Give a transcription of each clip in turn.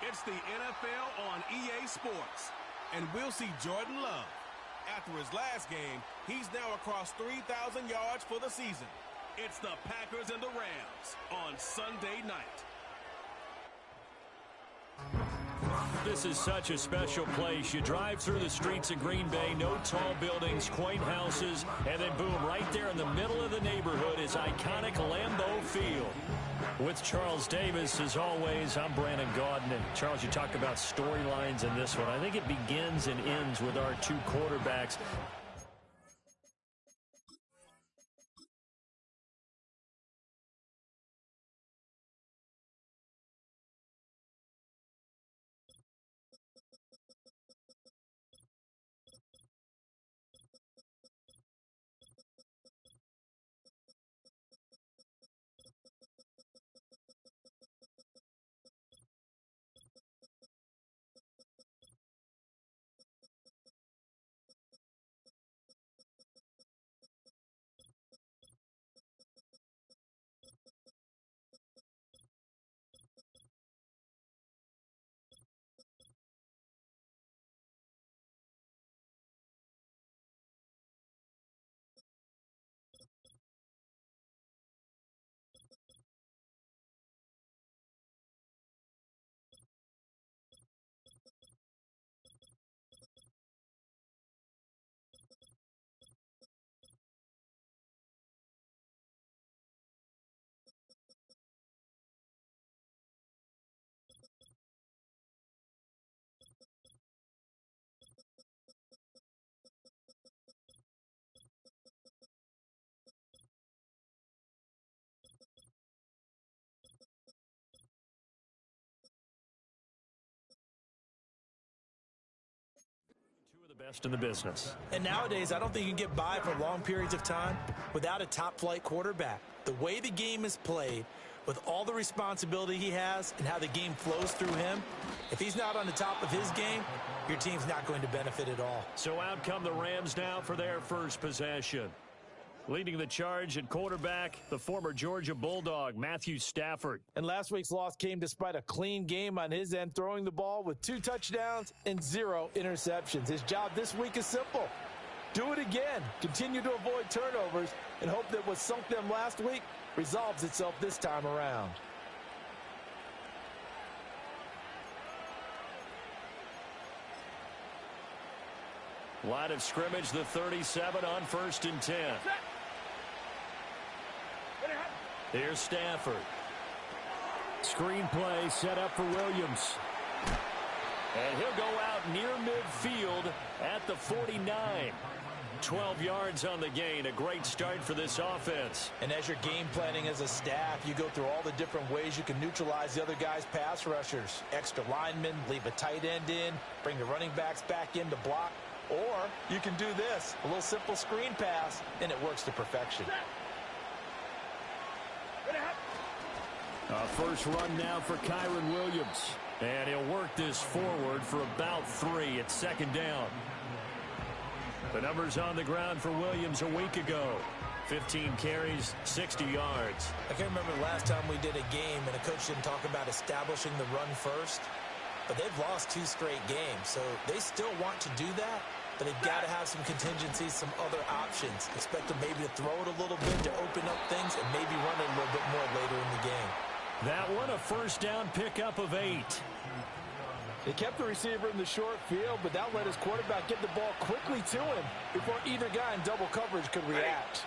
It's the NFL on EA Sports. And we'll see Jordan Love. After his last game, he's now across 3,000 yards for the season. It's the Packers and the Rams on Sunday night. This is such a special place. You drive through the streets of Green Bay, no tall buildings, quaint houses, and then boom, right there in the middle of the neighborhood is iconic Lambeau Field. With Charles Davis, as always, I'm Brandon Gaudin. And Charles, you talk about storylines in this one. I think it begins and ends with our two quarterbacks. Two of the best in the business. And nowadays, I don't think you can get by for long periods of time without a top-flight quarterback. The way the game is played, with all the responsibility he has and how the game flows through him, if he's not on the top of his game, your team's not going to benefit at all. So out come the Rams now for their first possession. Leading the charge at quarterback, the former Georgia Bulldog, Matthew Stafford. And last week's loss came despite a clean game on his end, throwing the ball with 2 touchdowns and 0 interceptions. His job this week is simple. Do it again. Continue to avoid turnovers and hope that what sunk them last week resolves itself this time around. Line of scrimmage, the 37 on 1st and 10. Here's Stafford. Screenplay set up for Williams. And he'll go out near midfield at the 49. 12 yards on the gain. A great start for this offense. And as you're game planning as a staff, you go through all the different ways you can neutralize the other guy's pass rushers. Extra linemen, leave a tight end in, bring the running backs back in to block. Or you can do this, a little simple screen pass, and it works to perfection. First run now for Kyren Williams. And he'll work this forward for about 3 at 2nd down. The numbers on the ground for Williams a week ago. 15 carries, 60 yards. I can't remember the last time we did a game and a coach didn't talk about establishing the run first. But they've lost 2 straight games, so they still want to do that. But they've got to have some contingencies, some other options. Expect them maybe to throw it a little bit to open up things and maybe run it a little bit more later in the game. That one, a first down pickup of 8. They kept the receiver in the short field, but that let his quarterback get the ball quickly to him before either guy in double coverage could react.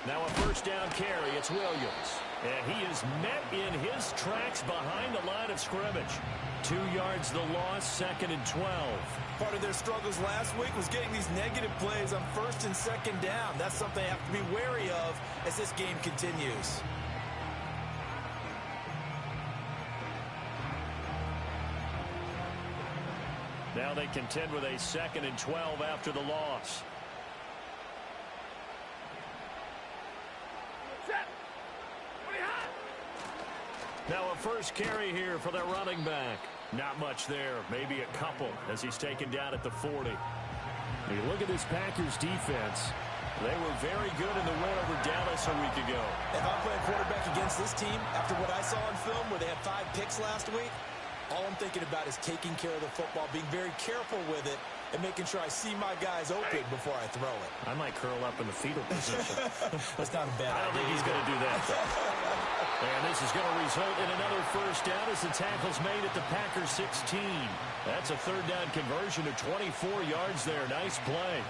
Now a first down carry. It's Williams. And he is met in his tracks behind the line of scrimmage. 2 yards the loss, 2nd and 12. Part of their struggles last week was getting these negative plays on 1st and 2nd down. That's something they have to be wary of as this game continues. Now they contend with a 2nd and 12 after the loss. Now a first carry here for their running back. Not much there, maybe a couple as he's taken down at the 40. When you look at this Packers defense, They were very good in the win over Dallas a week ago. If I'm playing quarterback against this team, after what I saw on film where they had 5 picks last week, all I'm thinking about is taking care of the football, being very careful with it, and making sure I see my guys open before I throw it. I might curl up in the fetal position. That's not a bad idea. I don't think he's going to do that. And this is going to result in another first down as the tackle's made at the Packers 16. That's a third down conversion of 24 yards there. Nice play.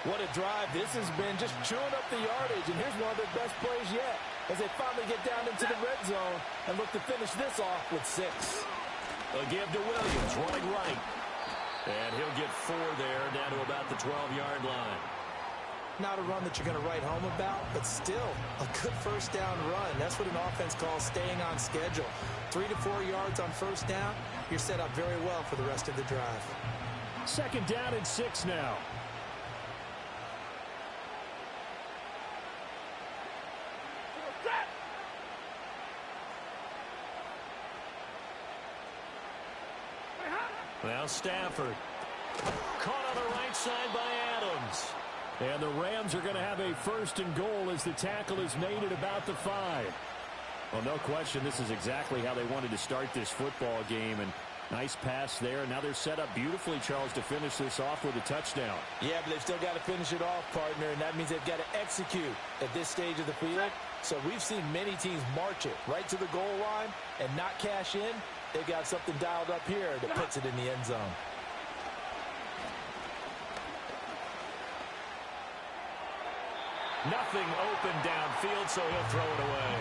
What a drive. This has been just chewing up the yardage, and here's one of their best plays yet as they finally get down into the red zone and look to finish this off with 6. A give to Williams, running right. And he'll get 4 there, down to about the 12-yard line. Not a run that you're going to write home about, but still a good first down run. That's what an offense calls staying on schedule. 3 to 4 yards on first down, you're set up very well for the rest of the drive. Second down and 6 now. Now Stafford. Caught on the right side by Adams. And the Rams are going to have a first and goal as the tackle is made at about the 5. Well, no question, this is exactly how they wanted to start this football game. And nice pass there. Now they're set up beautifully, Charles, to finish this off with a touchdown. Yeah, but they've still got to finish it off, partner, and that means they've got to execute at this stage of the field. So we've seen many teams march it right to the goal line and not cash in. They've got something dialed up here that puts it in the end zone. Nothing open downfield, so he'll throw it away.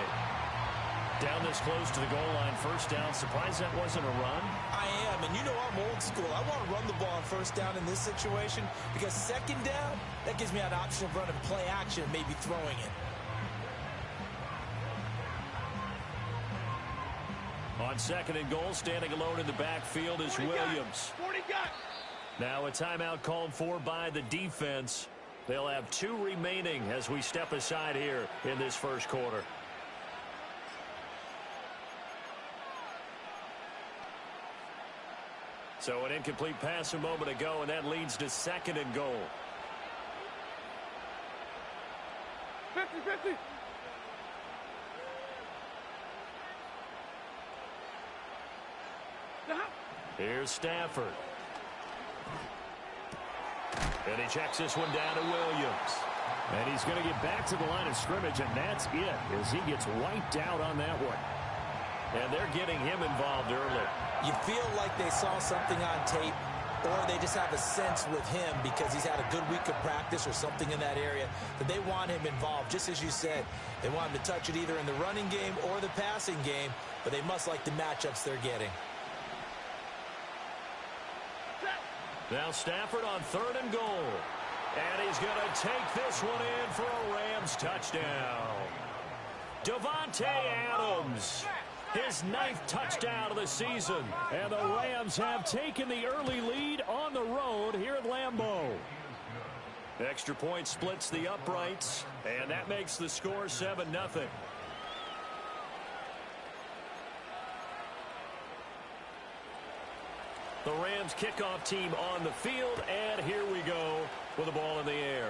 Down this close to the goal line, first down. Surprised that wasn't a run? I am, and you know I'm old school. I want to run the ball on first down in this situation because second down, that gives me an option of running play action, maybe throwing it. On second and goal, standing alone in the backfield is Williams. Now a timeout called for by the defense. They'll have 2 remaining as we step aside here in this first quarter. So an incomplete pass a moment ago, and that leads to second and goal. 50-50. Here's Stafford. And he checks this one down to Williams. And he's going to get back to the line of scrimmage, and that's it as he gets wiped out on that one. And they're getting him involved early. You feel like they saw something on tape, or they just have a sense with him because he's had a good week of practice or something in that area that they want him involved. Just as you said, they want him to touch it either in the running game or the passing game, but they must like the matchups they're getting. Now Stafford on third and goal. And he's going to take this one in for a Rams touchdown. Davante Adams, his 9th touchdown of the season. And the Rams have taken the early lead on the road here at Lambeau. Extra point splits the uprights, and that makes the score 7-0. The Rams kickoff team on the field, and here we go with the ball in the air.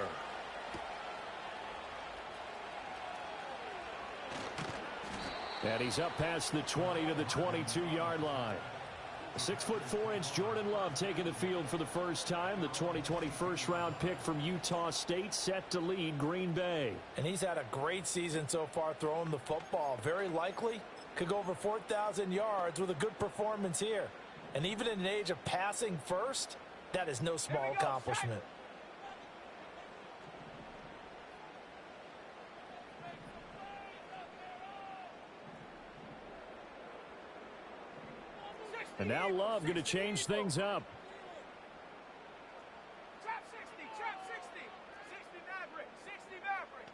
And he's up past the 20 to the 22-yard line. 6'4" Jordan Love taking the field for the first time. The 2020 first-round pick from Utah State set to lead Green Bay. And he's had a great season so far throwing the football. Very likely could go over 4,000 yards with a good performance here. And even in an age of passing first, that is no small accomplishment. And now Love going to change things up. Trap 60, trap 60. 60 Maverick, 60 Maverick.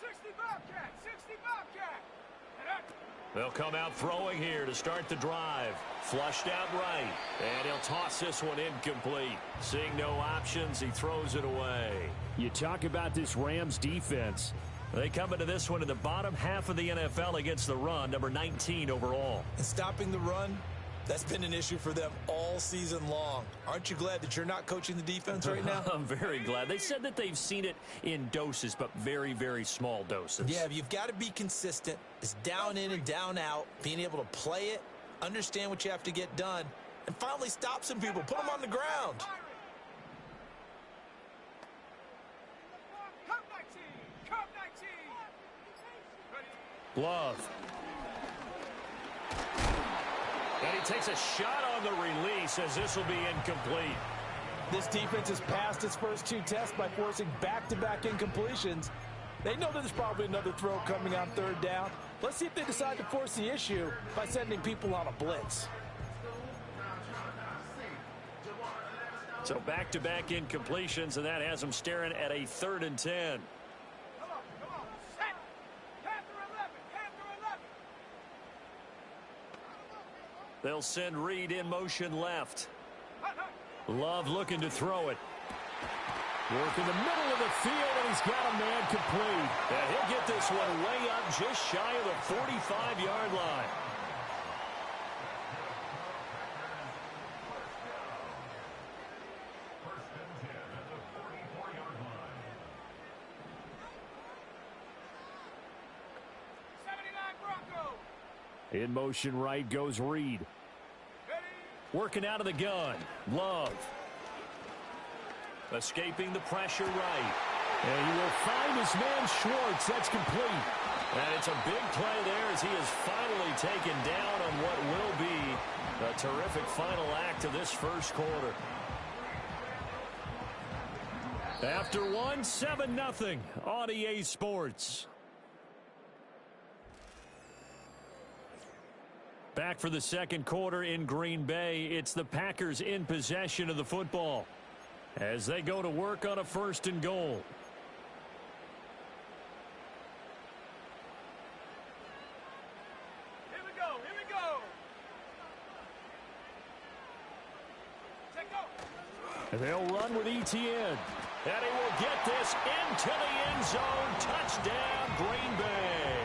60 Bobcat, 60 Bobcat. They'll come out throwing here to start the drive. Flushed out right. And he'll toss this one incomplete. Seeing no options, he throws it away. You talk about this Rams defense. They come into this one in the bottom half of the NFL against the run, number 19 overall. And stopping the run That's been an issue for them all season long. Aren't you glad that you're not coaching the defense right now? I'm very glad. They said that they've seen it in doses, but very, very small doses. Yeah, you've got to be consistent. It's down in and down out, being able to play it, understand what you have to get done, and finally stop some people, put them on the ground. Love. And he takes a shot on the release as this will be incomplete. This defense has passed its first 2 tests by forcing back-to-back incompletions. They know that there's probably another throw coming on 3rd down. Let's see if they decide to force the issue by sending people on a blitz. So back-to-back incompletions, and that has them staring at a 3rd and 10. They'll send Reed in motion left. Love looking to throw it. Work in the middle of the field, and he's got a man complete. And he'll get this one way up just shy of the 45-yard line. In motion right goes Reed. Working out of the gun. Love. Escaping the pressure right. And he will find his man Schwartz. That's complete. And it's a big play there as he is finally taken down on what will be a terrific final act of this first quarter. After one, 7-0 on EA Sports. Back for the second quarter in Green Bay. It's the Packers in possession of the football as they go to work on a 1st and goal. Here we go. Here we go. Take off. And they'll run with Etienne. And he will get this into the end zone. Touchdown, Green Bay.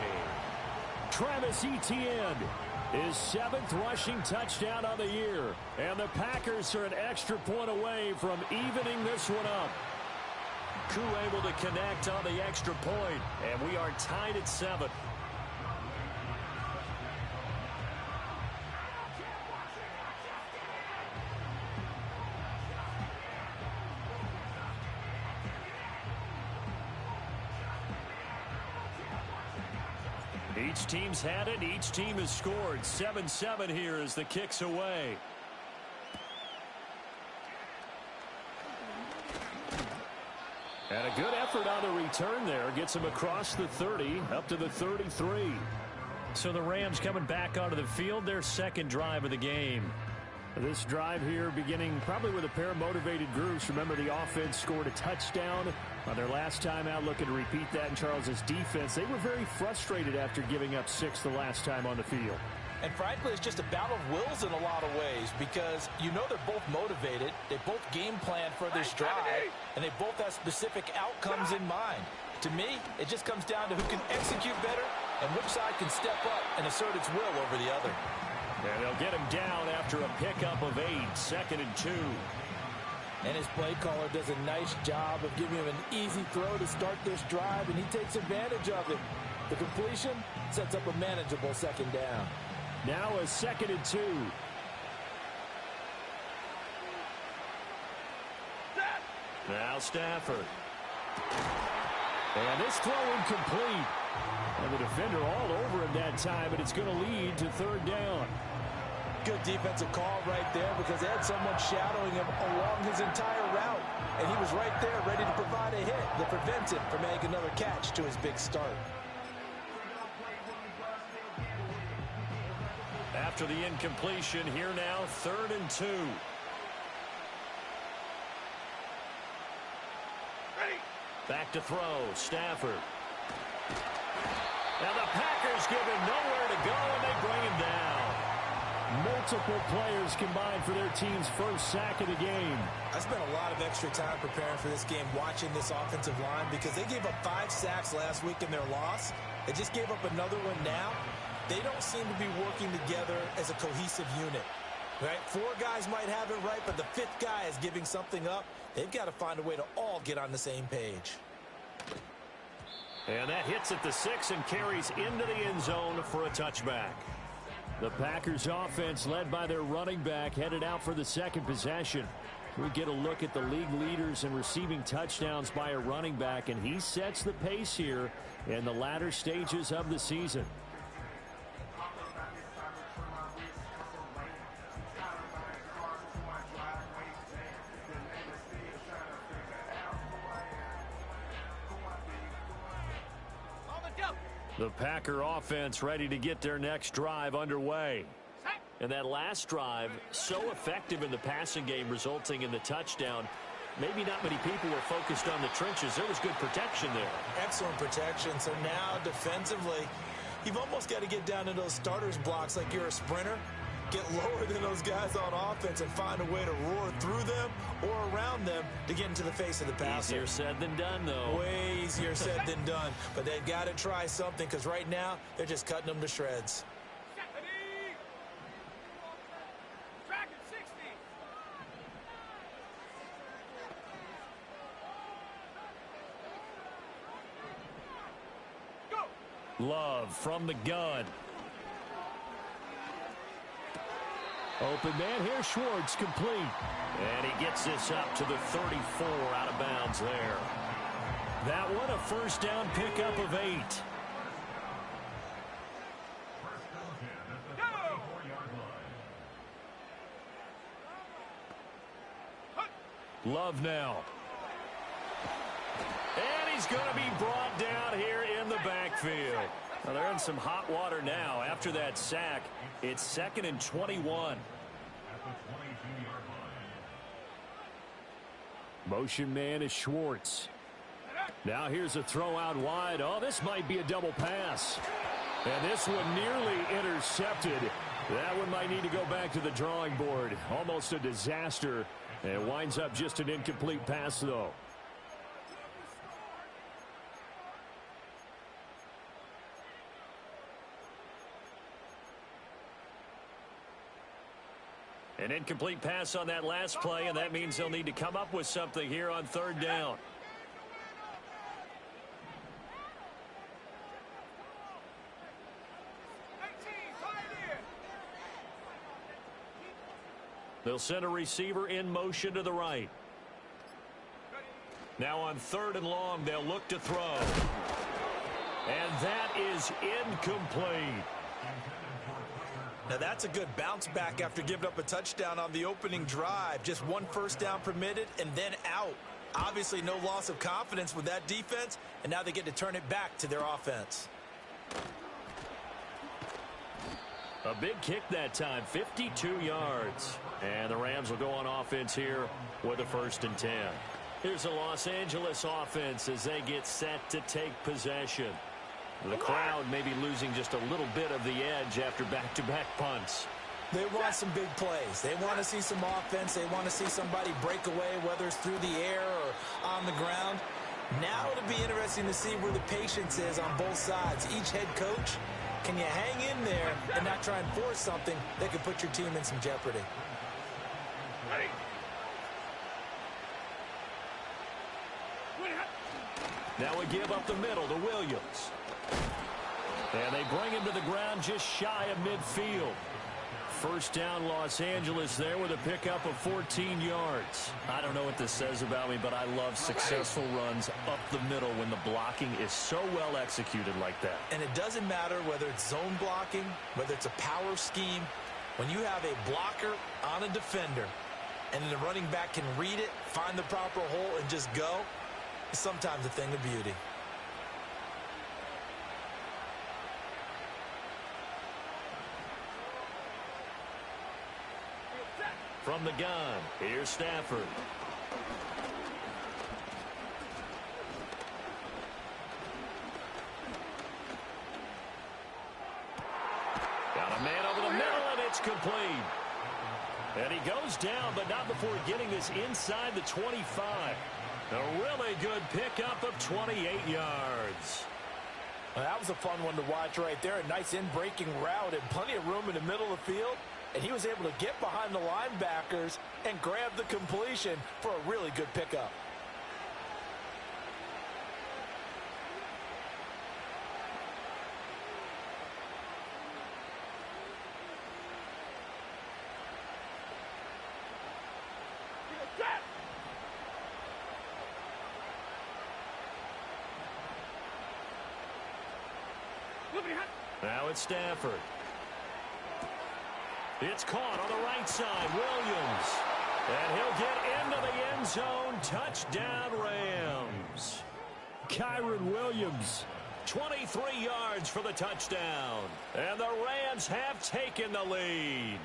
Travis Etienne. His 7th rushing touchdown of the year. And the Packers are an extra point away from evening this one up. Koo able to connect on the extra point. And we are tied at 7. Each team's had it. Each team has scored. 7-7 here as the kick's away. And a good effort on the return there. Gets him across the 30, up to the 33. So the Rams coming back onto the field, their second drive of the game. This drive here beginning probably with a pair of motivated groups. Remember, the offense scored a touchdown on their last time out, looking to repeat that in Charles's defense. They were very frustrated after giving up 6 the last time on the field. And frankly, it's just a battle of wills in a lot of ways because you know they're both motivated. They both game plan for this drive, and they both have specific outcomes in mind. To me, it just comes down to who can execute better and which side can step up and assert its will over the other. And they'll get him down after a pickup of 8, 2nd and 2. And his play caller does a nice job of giving him an easy throw to start this drive, and he takes advantage of it. The completion sets up a manageable 2nd down. Now a 2nd and 2. Now Stafford. And this throw incomplete. And the defender all over him that time, but it's going to lead to 3rd down. Good defensive call right there because they had someone shadowing him along his entire route. And he was right there ready to provide a hit that prevents him from making another catch to his big start. After the incompletion, here now, 3rd and 2. Back to throw, Stafford. Now the Packers give him nowhere to go, and they bring him down. Multiple players combined for their team's first sack of the game. I spent a lot of extra time preparing for this game, watching this offensive line, because they gave up 5 sacks last week in their loss. They just gave up another one now. They don't seem to be working together as a cohesive unit. Right? 4 guys might have it right, but the 5th guy is giving something up. They've got to find a way to all get on the same page. And that hits at the 6 and carries into the end zone for a touchback. The Packers offense led by their running back headed out for the second possession. We get a look at the league leaders in receiving touchdowns by a running back, and he sets the pace here in the latter stages of the season. The Packer offense ready to get their next drive underway. And that last drive, so effective in the passing game, resulting in the touchdown. Maybe not many people were focused on the trenches. There was good protection there. Excellent protection. So now defensively, you've almost got to get down to those starters blocks like you're a sprinter. Get lower than those guys on offense and find a way to roar through them or around them to get into the face of the passer. Easier said than done, though. Way easier said than done. But they've got to try something because right now they're just cutting them to shreds. Love from the gun. Open man here, Schwartz, complete. And he gets this up to the 34, out of bounds there. That one, a first down pickup of 8. Love now. And he's going to be brought down here in the backfield. Well, they're in some hot water now. After that sack, it's 2nd and 21. Motion man is Schwartz. Now here's a throw out wide. Oh, this might be a double pass. And this one nearly intercepted. That one might need to go back to the drawing board. Almost a disaster. And it winds up just an incomplete pass, though. An incomplete pass on that last play, and that means they'll need to come up with something here on 3rd down. They'll send a receiver in motion to the right. Now on 3rd and long, they'll look to throw. And that is incomplete. Now that's a good bounce back after giving up a touchdown on the opening drive. Just 1 first down permitted and then out. Obviously no loss of confidence with that defense, and now they get to turn it back to their offense. A big kick that time, 52 yards. And the Rams will go on offense here with a 1st and 10. Here's the Los Angeles offense as they get set to take possession. The crowd may be losing just a little bit of the edge after back-to-back punts. They want some big plays. They want to see some offense. They want to see somebody break away, whether it's through the air or on the ground. Now it'll be interesting to see where the patience is on both sides. Each head coach, can you hang in there and not try and force something that could put your team in some jeopardy? Now we give up the middle to Williams. And they bring him to the ground just shy of midfield. First down, Los Angeles there with a pickup of 14 yards. I don't know what this says about me, but I love successful runs up the middle when the blocking is so well executed like that. And it doesn't matter whether it's zone blocking, whether it's a power scheme. When you have a blocker on a defender and the running back can read it, find the proper hole, and just go, it's sometimes a thing of beauty. From the gun, here's Stafford. Got a man over the middle, and it's complete. And he goes down, but not before getting this inside the 25. A really good pickup of 28 yards. Well, that was a fun one to watch right there. A nice in-breaking route and plenty of room in the middle of the field. and he was able to get behind the linebackers and grab the completion for a really good pickup. Now it's Stafford. It's caught on the right side. Williams. And he'll get into the end zone. Touchdown, Rams. Kyren Williams, 23 yards for the touchdown. And the Rams have taken the lead.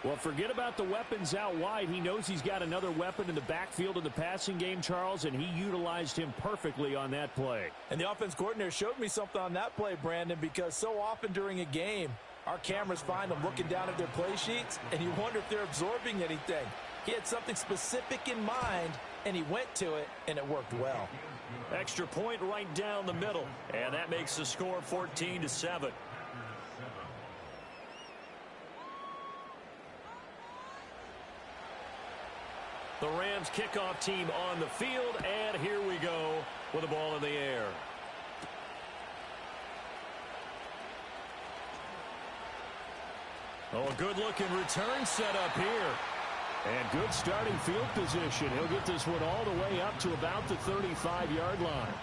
Well, forget about the weapons out wide. He knows he's got another weapon in the backfield in the passing game, Charles, and he utilized him perfectly on that play. And the offense coordinator showed me something on that play, Brandon, because so often during a game, our cameras find them looking down at their play sheets, and you wonder if they're absorbing anything. He had something specific in mind, and he went to it, and it worked well. Extra point right down the middle, and that makes the score 14-7. The Rams kickoff team on the field, and here we go with the ball in the air. Oh, a good-looking return set up here. And good starting field position. He'll get this one all the way up to about the 35-yard line.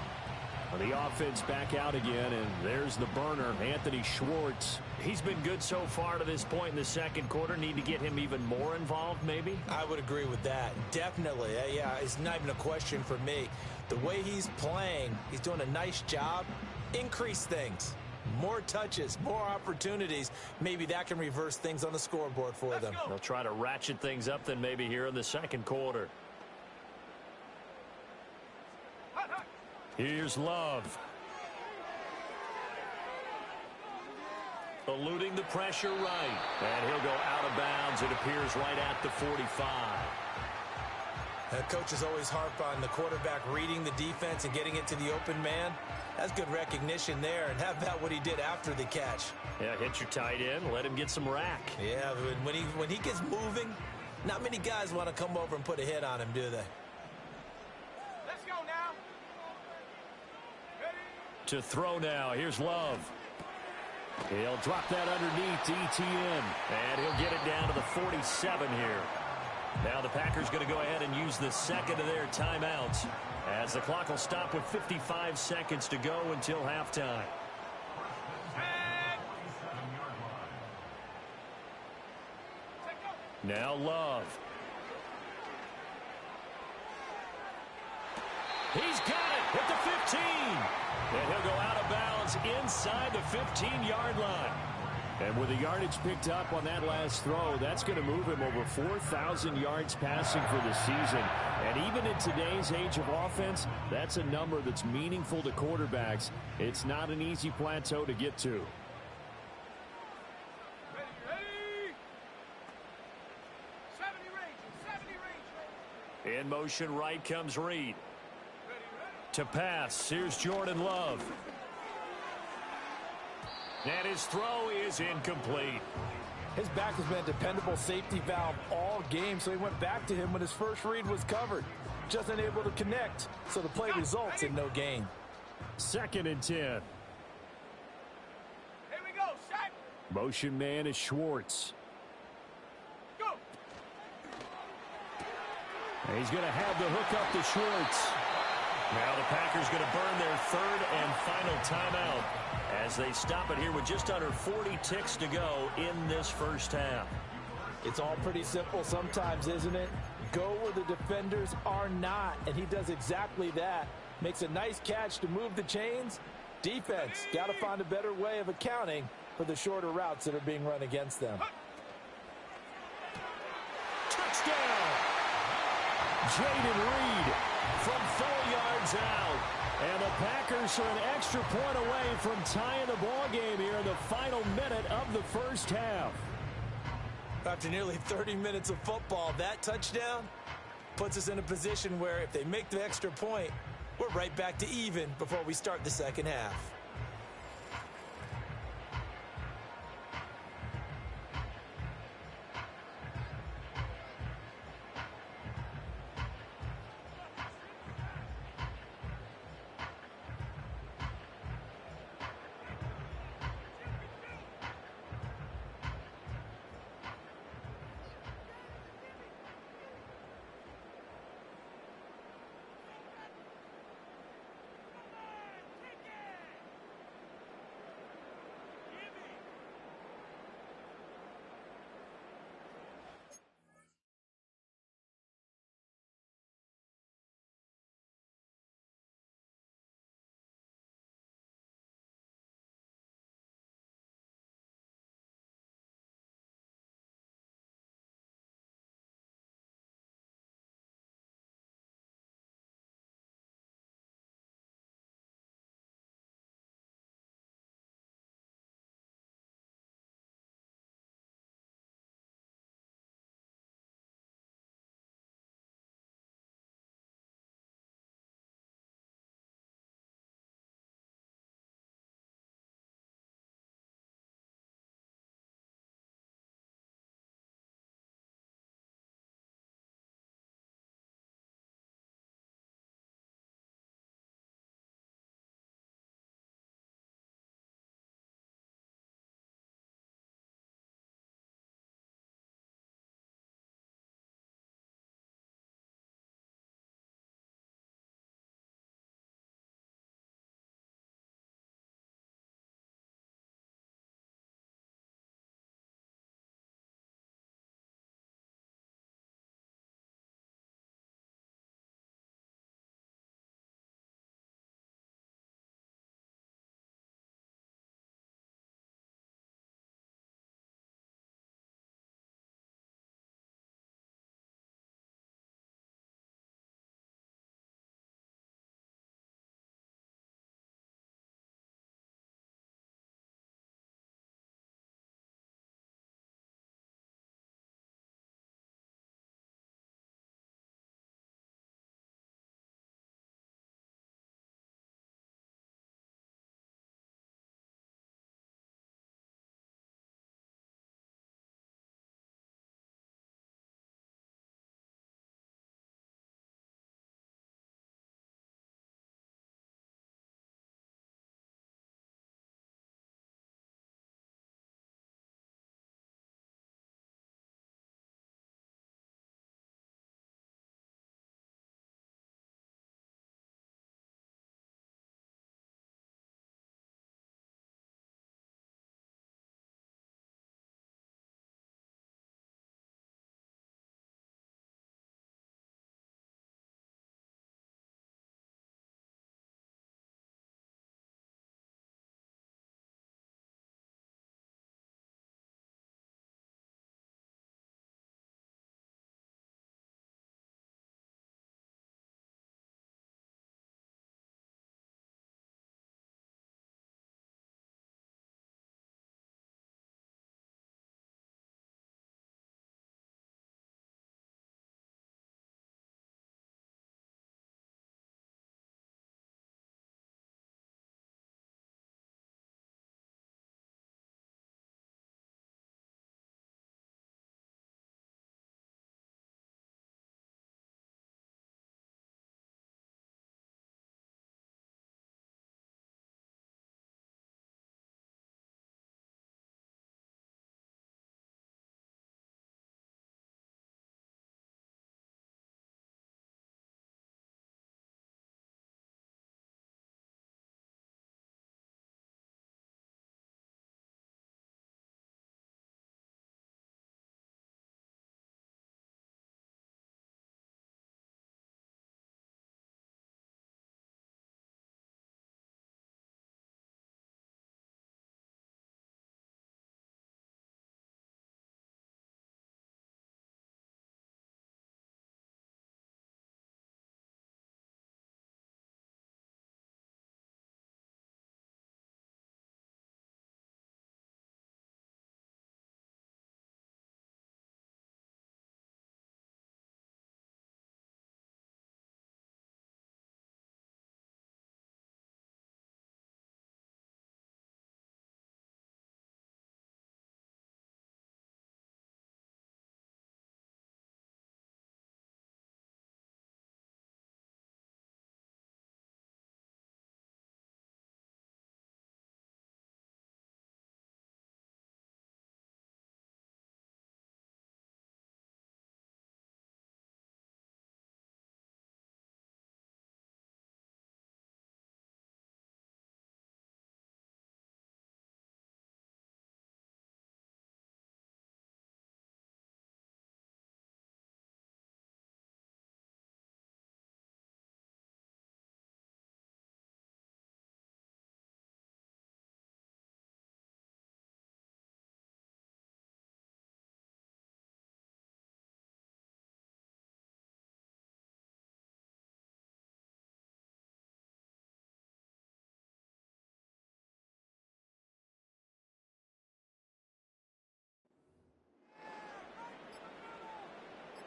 The offense back out again, and there's the burner, Anthony Schwartz. He's been good so far to this point in the second quarter. Need to get him even more involved, maybe? I would agree with that. Definitely. Yeah, it's not even a question for me. The way he's playing, he's doing a nice job. Increase things. More touches, more opportunities. Maybe that can reverse things on the scoreboard for them. They'll try to ratchet things up then maybe here in the second quarter. Here's Love. Eluding the pressure right. And he'll go out of bounds, it appears, right at the 45. Coaches always harp on the quarterback reading the defense and getting it to the open man. That's good recognition there. And how about what he did after the catch? Yeah, hit your tight end, let him get some rack. Yeah, when he gets moving, not many guys want to come over and put a hit on him, do they? Let's go now. To throw now. Here's Love. He'll drop that underneath to Etienne. And he'll get it down to the 47 here. Now the Packers going to go ahead and use the second of their timeouts, as the clock will stop with 55 seconds to go until halftime. Now Love. He's got it at the 15. And he'll go out of bounds inside the 15-yard line. And with the yardage picked up on that last throw, that's going to move him over 4,000 yards passing for the season. And even in today's age of offense, that's a number that's meaningful to quarterbacks. It's not an easy plateau to get to. Ready. 70 range. In motion right comes Reed. To pass, here's Jordan Love. And his throw is incomplete. His back has been a dependable safety valve all game, so he went back to him when his first read was covered. Just unable to connect, so the play results in no gain. 2nd and 10. Here we go, shot. Motion man is Schwartz. Go. And he's going to have the hook up to Schwartz. Now the Packers going to burn their third and final timeout as they stop it here with just under 40 ticks to go in this first half. It's all pretty simple sometimes, isn't it? Go where the defenders are not, and he does exactly that. Makes a nice catch to move the chains. Defense got to find a better way of accounting for the shorter routes that are being run against them. Touchdown! Jaden Reed from 4 yards out. And the Packers are an extra point away from tying the ball game here in the final minute of the first half. After nearly 30 minutes of football, that touchdown puts us in a position where if they make the extra point, we're right back to even before we start the second half.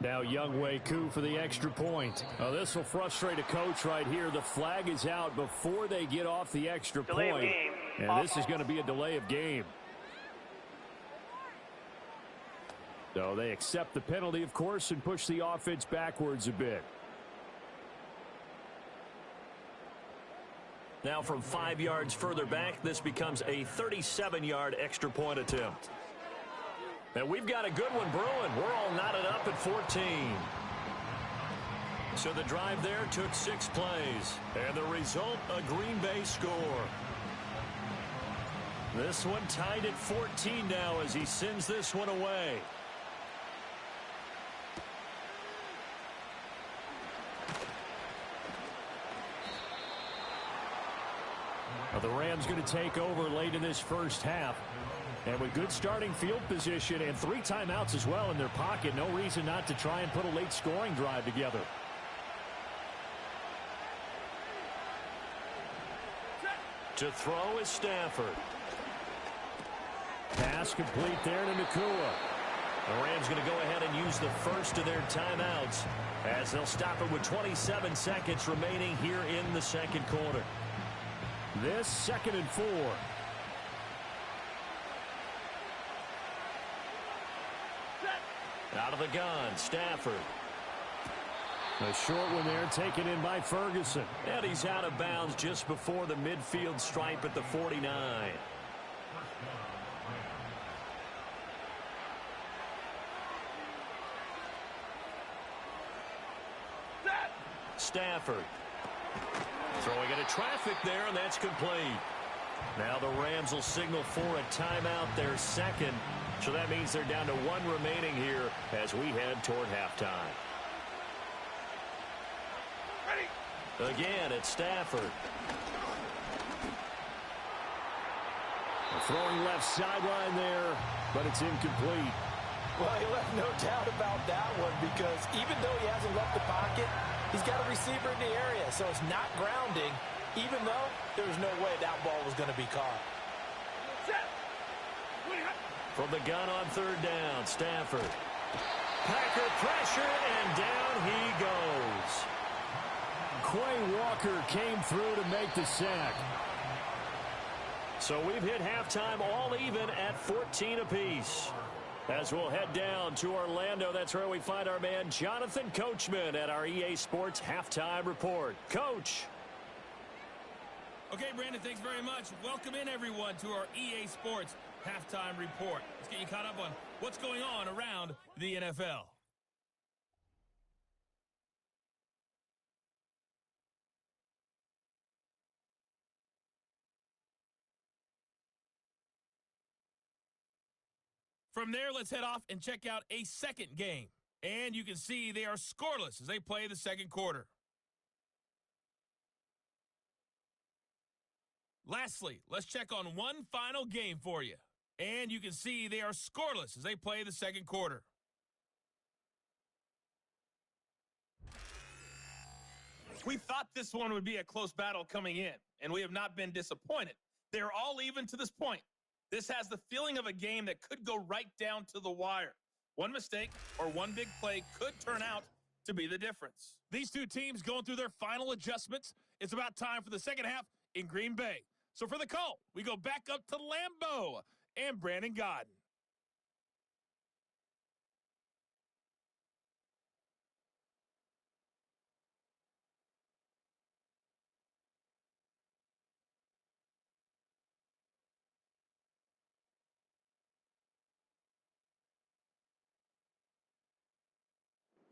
Now Younghoe Koo for the extra point. Oh, this will frustrate a coach right here. The flag is out before they get off the extra point. And this is going to be a delay of game. So they accept the penalty, of course, and push the offense backwards a bit. Now from 5 yards further back, this becomes a 37-yard extra point attempt. And we've got a good one brewing. We're all knotted up at 14. So the drive there took 6 plays. And the result, a Green Bay score. This one tied at 14 now as he sends this one away. Well, the Rams going to take over late in this first half. And with good starting field position and 3 timeouts as well in their pocket, no reason not to try and put a late scoring drive together. To throw is Stafford. Pass complete there to Nacua. The Rams going to go ahead and use the first of their timeouts as they'll stop it with 27 seconds remaining here in the second quarter. This 2nd and 4. Out of the gun, Stafford. A short one there taken in by Ferguson. And he's out of bounds just before the midfield stripe at the 49. Stafford. Throwing into traffic there, and that's complete. Now the Rams will signal for a timeout, their second. So that means they're down to 1 remaining here as we head toward halftime. Ready. Again, it's Stafford. Throwing left sideline there, but it's incomplete. Well, he left no doubt about that one because even though he hasn't left the pocket, he's got a receiver in the area, so it's not grounding, even though there was no way that ball was going to be caught. From the gun on 3rd down, Stafford. Packer pressure, and down he goes. Quay Walker came through to make the sack. So we've hit halftime all even at 14 apiece. As we'll head down to Orlando, that's where we find our man Jonathan Coachman at our EA Sports Halftime Report. Coach. Okay, Brandon, thanks very much. Welcome in, everyone, to our EA Sports Halftime Report. Let's get you caught up on what's going on around the NFL. From there, let's head off and check out a second game. And you can see they are scoreless as they play the second quarter. Lastly, let's check on one final game for you. And you can see they are scoreless as they play the second quarter. We thought this one would be a close battle coming in, and we have not been disappointed. They're all even to this point. This has the feeling of a game that could go right down to the wire. One mistake or one big play could turn out to be the difference. These two teams going through their final adjustments. It's about time for the second half in Green Bay. So for the call, we go back up to Lambeau and Brandon Gaudin.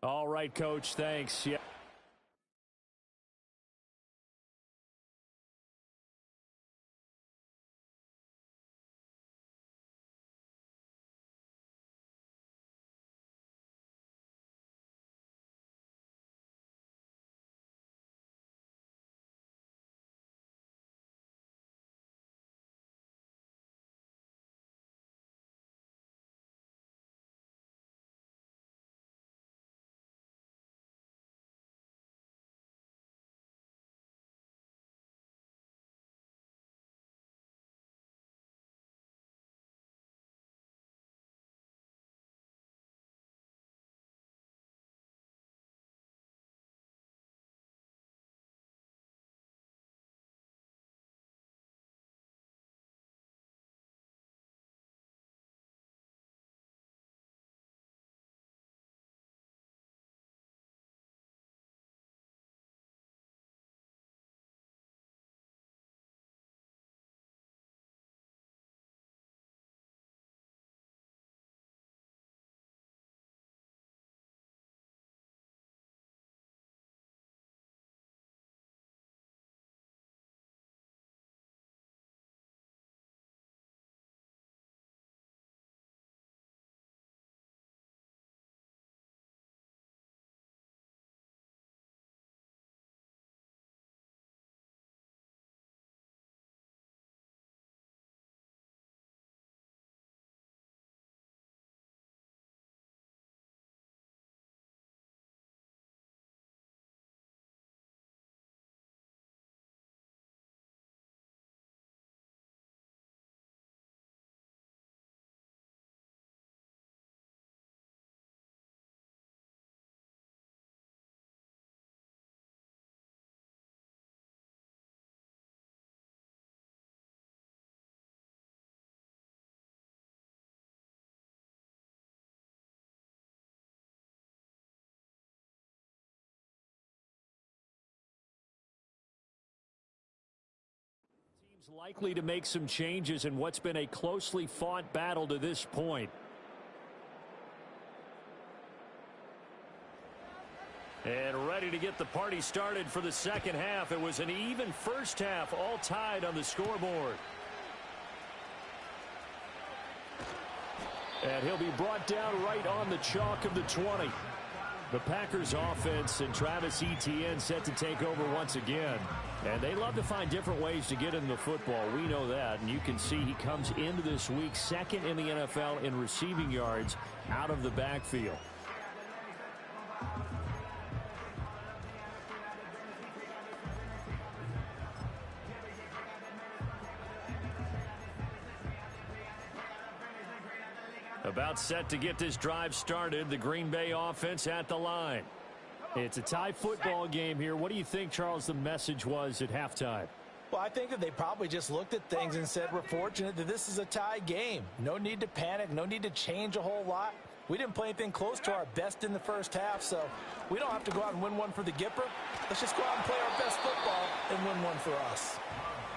All right, Coach, thanks. Yeah. is likely to make some changes in what's been a closely fought battle to this point. And ready to get the party started for the second half. It was an even first half, all tied on the scoreboard. And he'll be brought down right on the chalk of the 20. The Packers offense and Travis Etienne set to take over once again. And they love to find different ways to get into the football. We know that. And you can see he comes into this week second in the NFL in receiving yards out of the backfield. About set to get this drive started. The Green Bay offense at the line. It's a tie football game here. What do you think, Charles, the message was at halftime? Well, I think that they probably just looked at things and said, we're fortunate that this is a tie game. No need to panic. No need to change a whole lot. We didn't play anything close to our best in the first half, so we don't have to go out and win one for the Gipper. Let's just go out and play our best football and win one for us.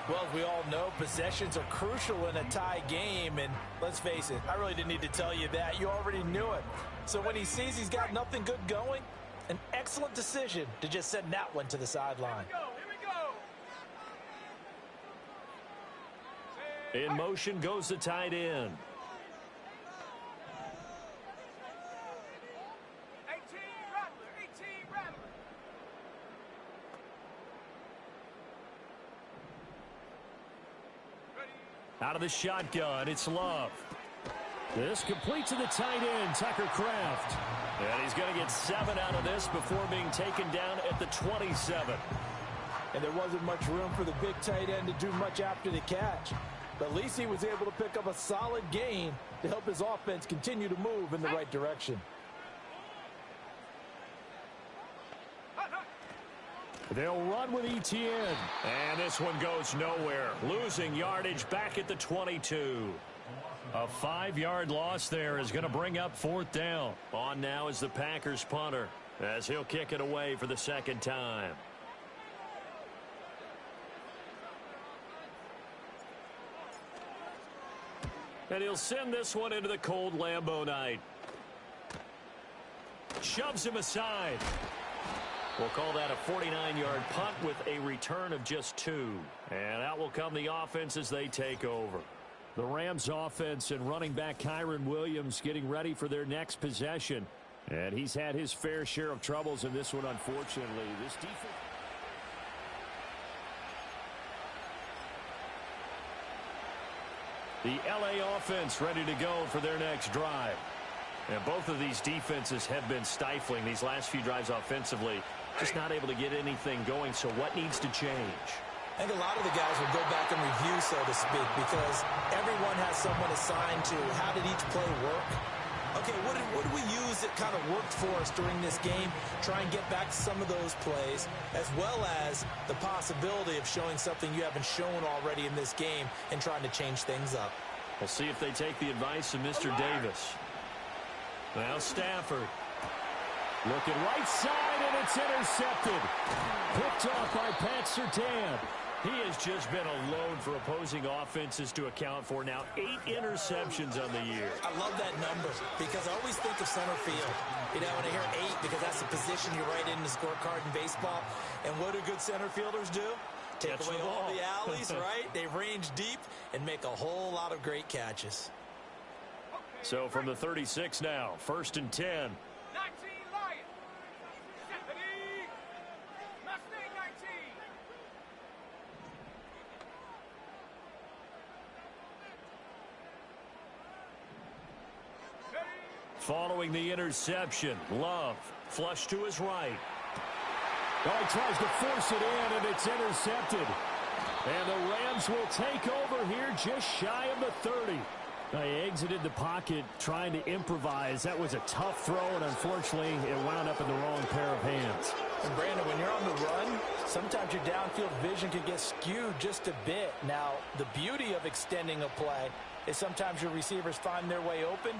Well, as we all know, possessions are crucial in a tie game, and let's face it, I really didn't need to tell you that. You already knew it. So when he sees he's got nothing good going, an excellent decision to just send that one to the sideline. Here we go. In motion goes the tight end. 18 Rattler. Out of the shotgun, it's Love. This completes to the tight end, Tucker Kraft. And he's going to get 7 out of this before being taken down at the 27. And there wasn't much room for the big tight end to do much after the catch. But at least he was able to pick up a solid gain to help his offense continue to move in the right direction. They'll run with Etienne. And this one goes nowhere. Losing yardage back at the 22. A 5-yard loss there is going to bring up 4th down. On now is the Packers punter as he'll kick it away for the second time. And he'll send this one into the cold Lambeau night. Shoves him aside. We'll call that a 49-yard punt with a return of just 2. And out will come the offense as they take over. The Rams offense and running back Kyren Williams getting ready for their next possession. And he's had his fair share of troubles in this one, unfortunately. This defense... The LA offense ready to go for their next drive. And both of these defenses have been stifling these last few drives offensively. Just not able to get anything going. So what needs to change? I think a lot of the guys will go back and review, so to speak, because everyone has someone assigned to how did each play work. Okay, what did we use that kind of worked for us during this game? Try and get back to some of those plays, as well as the possibility of showing something you haven't shown already in this game and trying to change things up. We'll see if they take the advice of Mr. Davis. Now Stafford. Looking right side, and it's intercepted. Picked off by Pat Surtain. He has just been a load for opposing offenses to account for. Now 8 interceptions on the year. I love that number because I always think of center field. You know, when I hear 8, because that's the position you write in the scorecard in baseball. And what do good center fielders do? Take away all the alleys, right? They range deep and make a whole lot of great catches. So from the 36 now, 1st and 10. 19 Lions. Stephanie. Mustang 19. Following the interception, Love flush to his right. Oh, he tries to force it in, and it's intercepted. And the Rams will take over here just shy of the 30. They exited the pocket trying to improvise. That was a tough throw, and unfortunately, it wound up in the wrong pair of hands. And Brandon, when you're on the run, sometimes your downfield vision can get skewed just a bit. Now, the beauty of extending a play is sometimes your receivers find their way open,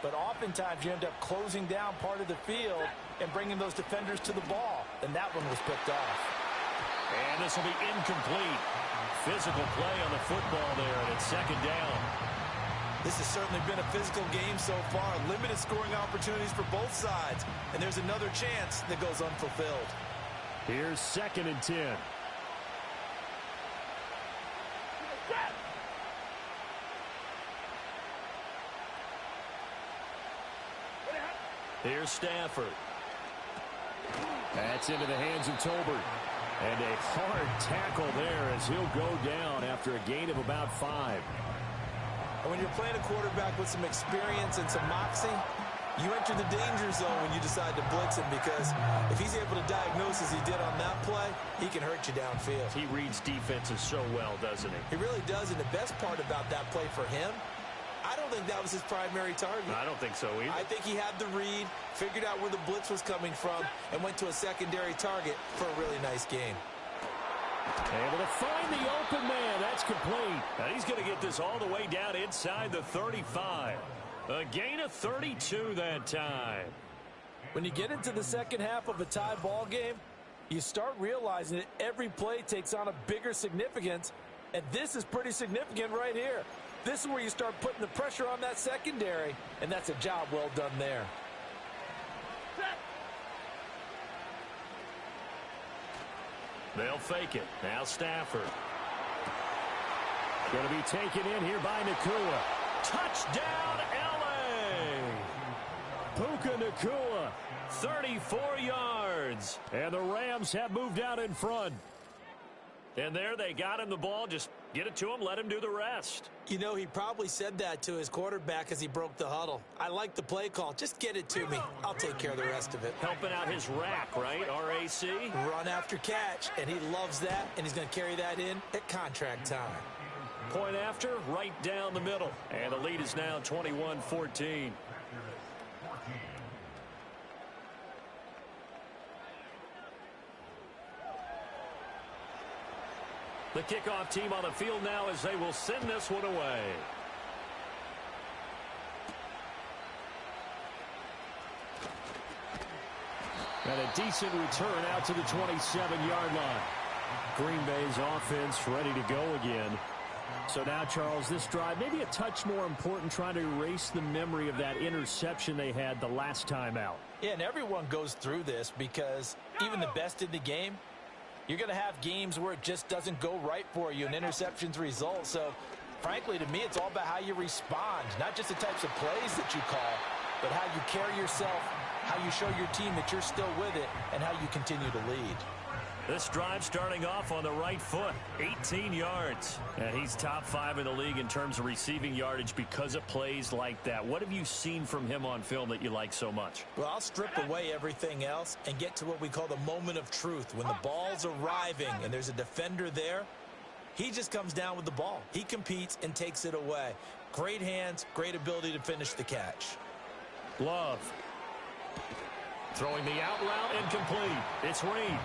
but oftentimes you end up closing down part of the field and bringing those defenders to the ball. And that one was picked off. And this will be incomplete. physical play on the football there, and it's second down. This has certainly been a physical game so far. Limited scoring opportunities for both sides. And there's another chance that goes unfulfilled. Here's 2nd and 10. Here's Stafford. That's into the hands of Tolbert. And a hard tackle there as he'll go down after a gain of about 5. And when you're playing a quarterback with some experience and some moxie, you enter the danger zone when you decide to blitz him, because if he's able to diagnose as he did on that play, he can hurt you downfield. He reads defenses so well, doesn't he? He really does, and the best part about that play for him, I don't think that was his primary target. I don't think so either. I think he had the read, figured out where the blitz was coming from, and went to a secondary target for a really nice game. Able to find the open man. That's complete. And he's going to get this all the way down inside the 35. A gain of 32 that time. When you get into the second half of a tie ball game, you start realizing that every play takes on a bigger significance, and this is pretty significant right here. This is where you start putting the pressure on that secondary, and that's a job well done there. They'll fake it. Now Stafford. Going to be taken in here by Nacua. Touchdown, L.A. Puka Nacua, 34 yards. And the Rams have moved out in front. And there they got him the ball. Just get it to him, let him do the rest. You know, he probably said that to his quarterback as he broke the huddle. I like the play call. Just get it to me. I'll take care of the rest of it. Helping out his rack, right? R-A-C? Run after catch, and he loves that, and he's going to carry that in at contract time. Point after, right down the middle. And the lead is now 21-14. The kickoff team on the field now as they will send this one away. And a decent return out to the 27-yard line. Green Bay's offense ready to go again. So now, Charles, this drive maybe a touch more important, trying to erase the memory of that interception they had the last time out. Yeah, and everyone goes through this because even the best in the game, you're going to have games where it just doesn't go right for you and interceptions result. So, frankly, to me, it's all about how you respond, not just the types of plays that you call, but how you carry yourself, how you show your team that you're still with it, and how you continue to lead. This drive starting off on the right foot, 18 yards. And he's top 5 in the league in terms of receiving yardage because of plays like that. What have you seen from him on film that you like so much? Well, I'll strip away everything else and get to what we call the moment of truth. When the ball's arriving and there's a defender there, he just comes down with the ball. He competes and takes it away. Great hands, great ability to finish the catch. Love. Throwing the out route incomplete. It's Reed.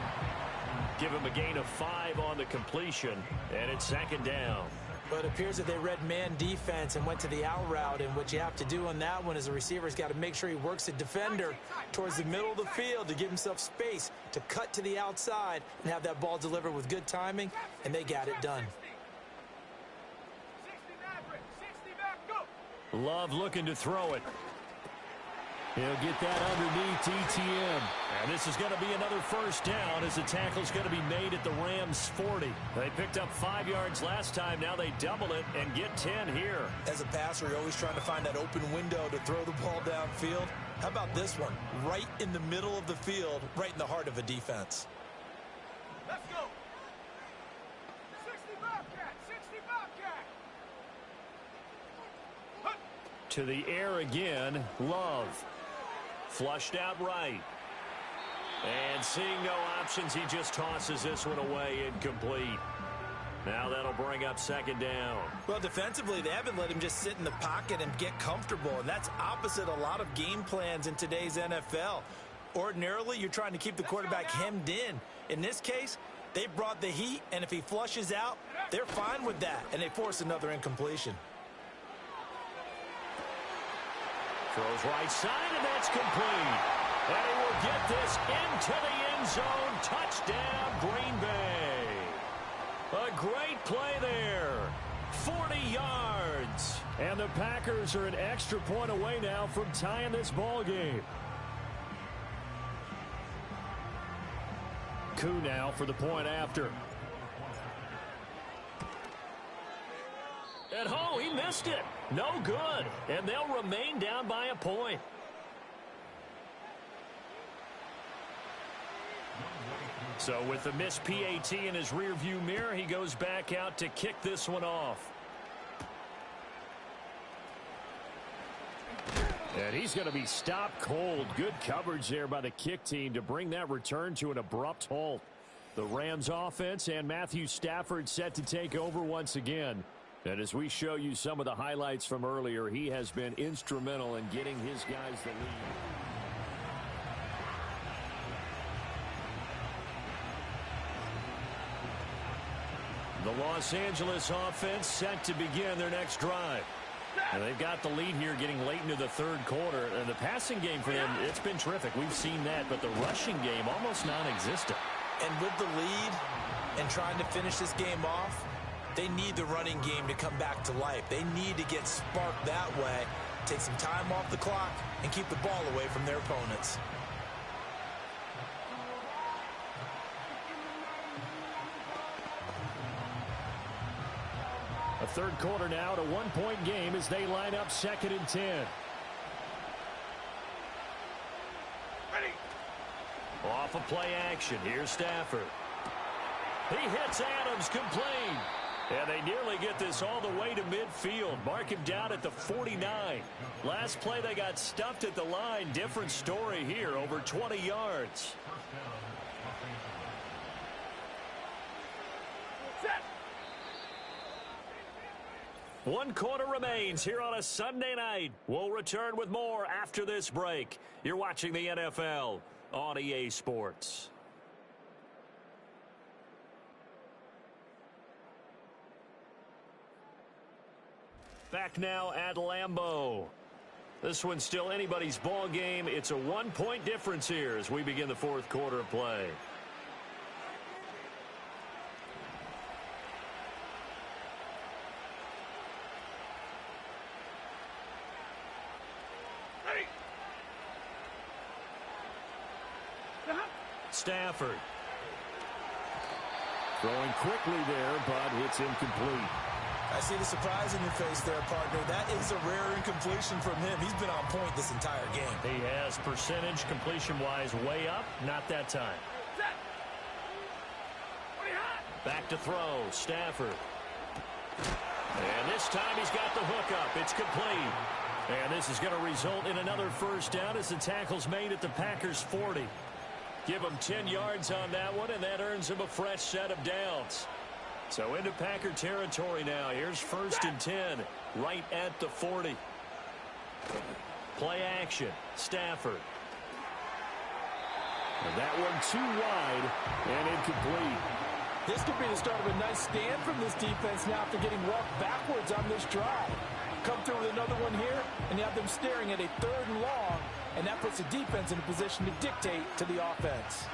Give him a gain of 5 on the completion, and it's second down. But it appears that they read man defense and went to the out route, and what you have to do on that one is a receiver's got to make sure he works the defender towards the middle of the field to give himself space to cut to the outside and have that ball delivered with good timing, and they got it done. 60 Maverick, 60 back, go. Love looking to throw it. He'll get that underneath ETN. And this is going to be another first down as the tackle's going to be made at the Rams' 40. They picked up 5 yards last time. Now they double it and get 10 here. As a passer, you're always trying to find that open window to throw the ball downfield. How about this one? Right in the middle of the field, right in the heart of a defense. Let's go. 60 Bobcat, 60 Bobcat. To the air again, Love. Flushed out right. And seeing no options, he just tosses this one away incomplete. Now that'll bring up second down. Well, defensively, they haven't let him just sit in the pocket and get comfortable, and that's opposite a lot of game plans in today's NFL. Ordinarily, you're trying to keep the quarterback hemmed in. In this case, they brought the heat, and if he flushes out, they're fine with that, and they force another incompletion. Throws right side, and that's complete. And he will get this into the end zone. Touchdown, Green Bay. A great play there. 40 yards. And the Packers are an extra point away now from tying this ball game. Koo now for the point after. And oh, he missed it. No good. And they'll remain down by a point. So with the missed PAT in his rearview mirror, he goes back out to kick this one off. And he's going to be stopped cold. Good coverage there by the kick team to bring that return to an abrupt halt. The Rams offense and Matthew Stafford set to take over once again. And as we show you some of the highlights from earlier, he has been instrumental in getting his guys the lead. The Los Angeles offense set to begin their next drive. And they've got the lead here getting late into the third quarter. And the passing game for them, it's been terrific. We've seen that. But the rushing game, almost non-existent. And with the lead and trying to finish this game off, they need the running game to come back to life. They need to get sparked that way, take some time off the clock, and keep the ball away from their opponents. A third quarter now, to 1-point game as they line up 2nd and 10. Ready. Off of play action. Here's Stafford. He hits Adams complete. And they nearly get this all the way to midfield. Mark him down at the 49. Last play they got stuffed at the line. Different story here, over 20 yards. Set. 1 quarter remains here on a Sunday night. We'll return with more after this break. You're watching the NFL on EA Sports. Back now at Lambeau. This one's still anybody's ball game. It's a 1-point difference here as we begin the 4th quarter of play. Ready. Stafford. Throwing quickly there, but it's incomplete. I see the surprise in your face there, partner. That is a rare incompletion from him. He's been on point this entire game. He has percentage completion-wise way up. Not that time. Set. 20 hot. Back to throw. Stafford. And this time he's got the hook up. It's complete. And this is going to result in another first down as the tackle's made at the Packers' 40. Give him 10 yards on that one, and that earns him a fresh set of downs. So into Packer territory now. Here's 1st and 10, right at the 40. Play action. Stafford. And that one too wide and incomplete. This could be the start of a nice stand from this defense now after getting walked backwards on this drive. Come through with another one here, and you have them staring at a 3rd and long, and that puts the defense in a position to dictate to the offense.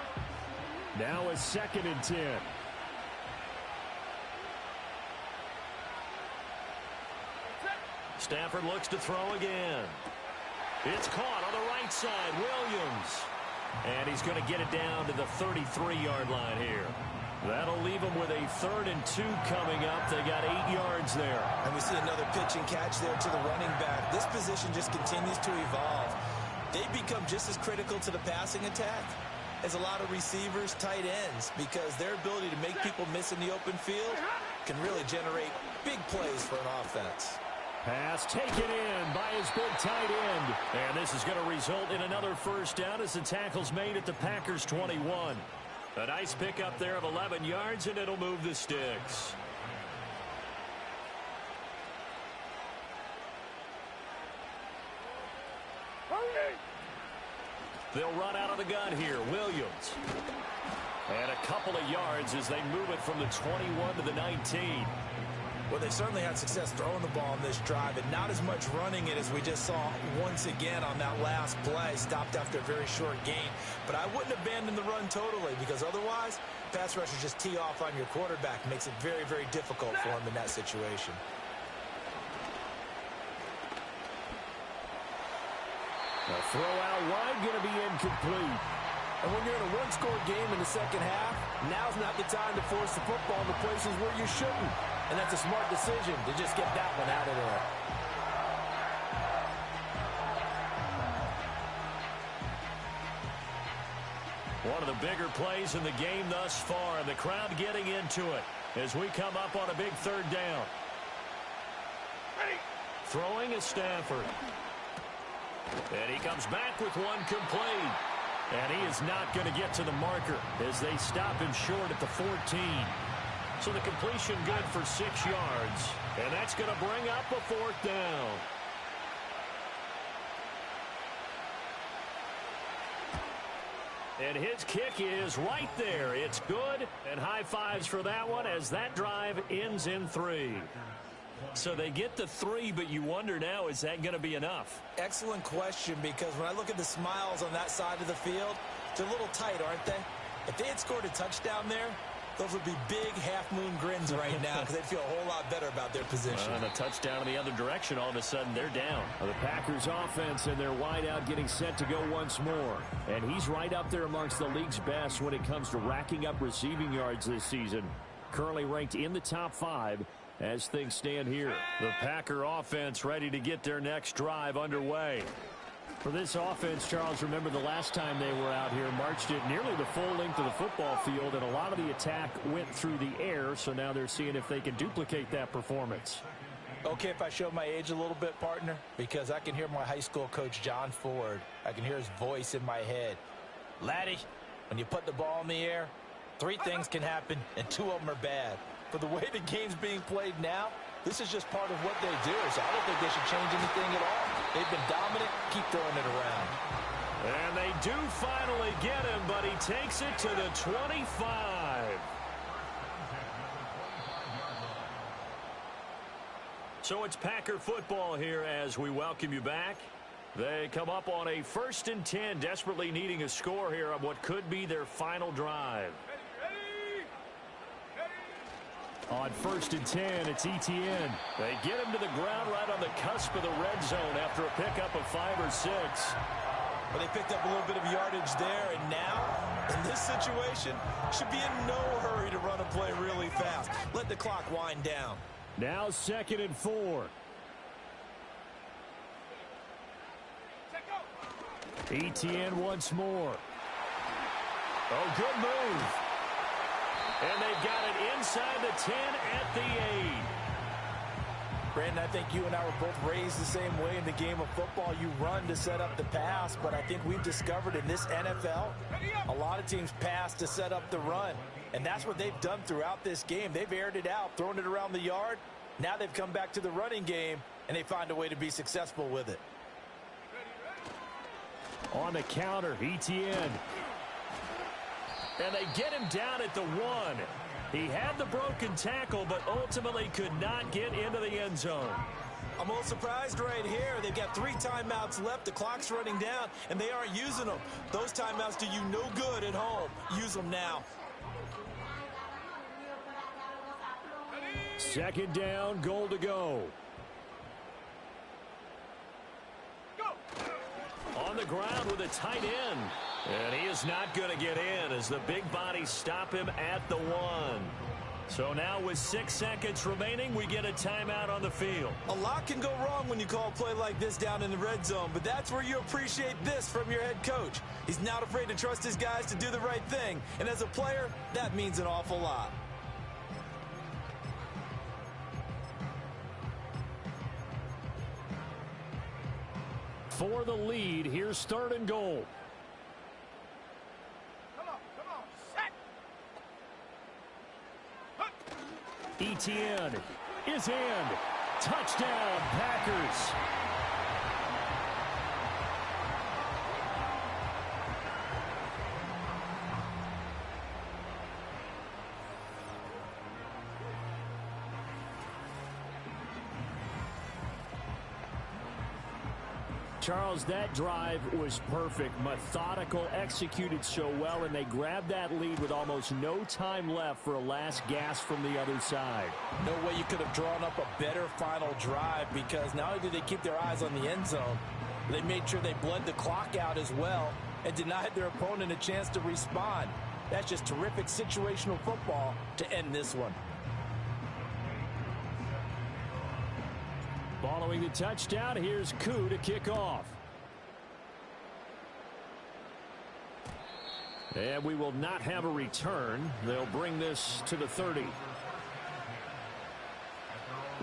Now a 2nd and 10. Stafford looks to throw again. It's caught on the right side. Williams. And he's going to get it down to the 33-yard line here. That'll leave them with a 3rd and 2 coming up. They got 8 yards there. And we see another pitch and catch there to the running back. This position just continues to evolve. They become just as critical to the passing attack as a lot of receivers, tight ends, because their ability to make people miss in the open field can really generate big plays for an offense. Pass taken in by his big tight end. And this is going to result in another first down as the tackle's made at the Packers' 21. A nice pickup there of 11 yards, and it'll move the sticks. Hurry. They'll run out of the gun here. Williams. And a couple of yards as they move it from the 21 to the 19. Well, they certainly had success throwing the ball on this drive and not as much running it as we just saw once again on that last play. Stopped after a very short gain. But I wouldn't abandon the run totally because otherwise, pass rushers just tee off on your quarterback. Makes it very, very difficult for him in that situation. A throw out wide going to be incomplete. And when you're in a one-score game in the second half, now's not the time to force the football to places where you shouldn't. And that's a smart decision to just get that one out of there. One of the bigger plays in the game thus far, and the crowd getting into it as we come up on a big third down. Throwing is Stafford. And he comes back with one complete. And he is not going to get to the marker as they stop him short at the 14. So the completion good for 6 yards. And that's going to bring up a fourth down. And his kick is right there. It's good. And high fives for that one as that drive ends in 3. So they get the 3, but you wonder now, is that going to be enough? Excellent question, because when I look at the smiles on that side of the field, they're a little tight, aren't they? If they had scored a touchdown there, those would be big half-moon grins right now because they'd feel a whole lot better about their position. And a touchdown in the other direction, all of a sudden they're down. The Packers offense and their wideout getting set to go once more. And he's right up there amongst the league's best when it comes to racking up receiving yards this season. Currently ranked in the top 5 as things stand here. The Packer offense ready to get their next drive underway. For this offense, Charles, remember the last time they were out here, marched it nearly the full length of the football field, and a lot of the attack went through the air, so now they're seeing if they can duplicate that performance. Okay, if I show my age a little bit, partner, because I can hear my high school coach, John Ford. I can hear his voice in my head. Laddie, when you put the ball in the air, 3 things can happen, and 2 of them are bad. For the way the game's being played now, this is just part of what they do, so I don't think they should change anything at all. They've been dominant. Keep throwing it around. And they do finally get him, but he takes it to the 25. So it's Packer football here as we welcome you back. They come up on a 1st and 10, desperately needing a score here on what could be their final drive. On 1st and 10, it's Etienne. They get him to the ground right on the cusp of the red zone after a pickup of 5 or 6. Well, they picked up a little bit of yardage there, and now, in this situation, should be in no hurry to run a play really fast. Let the clock wind down. Now 2nd and 4. Etienne once more. Oh, good move. And they've got it inside the 10 at the 8. Brandon, I think you and I were both raised the same way in the game of football. You run to set up the pass, but I think we've discovered in this NFL, a lot of teams pass to set up the run. And that's what they've done throughout this game. They've aired it out, thrown it around the yard. Now they've come back to the running game, and they find a way to be successful with it. On the counter, Etienne. And they get him down at the 1. He had the broken tackle, but ultimately could not get into the end zone. I'm a little surprised right here. They've got 3 timeouts left. The clock's running down, and they aren't using them. Those timeouts do you no good at home. Use them now. 2nd down, goal to go. On the ground with a tight end. And he is not going to get in as the big bodies stop him at the 1. So now with 6 seconds remaining, we get a timeout on the field. A lot can go wrong when you call a play like this down in the red zone, but that's where you appreciate this from your head coach. He's not afraid to trust his guys to do the right thing. And as a player, that means an awful lot. For the lead, here's 3rd and goal. Etienne is in. Touchdown, Packers. Charles, that drive was perfect, methodical, executed so well, and they grabbed that lead with almost no time left for a last gasp from the other side. No way you could have drawn up a better final drive, because not only did they keep their eyes on the end zone, they made sure they bled the clock out as well and denied their opponent a chance to respond. That's just terrific situational football to end this one. Following the touchdown, here's Koo to kick off. And we will not have a return. They'll bring this to the 30.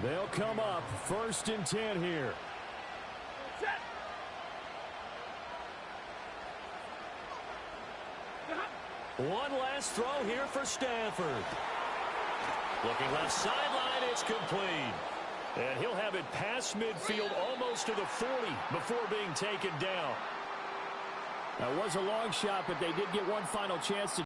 They'll come up 1st and 10 here. One last throw here for Stanford. Looking left sideline, it's complete. And he'll have it past midfield almost to the 40 before being taken down. That was a long shot, but they did get one final chance to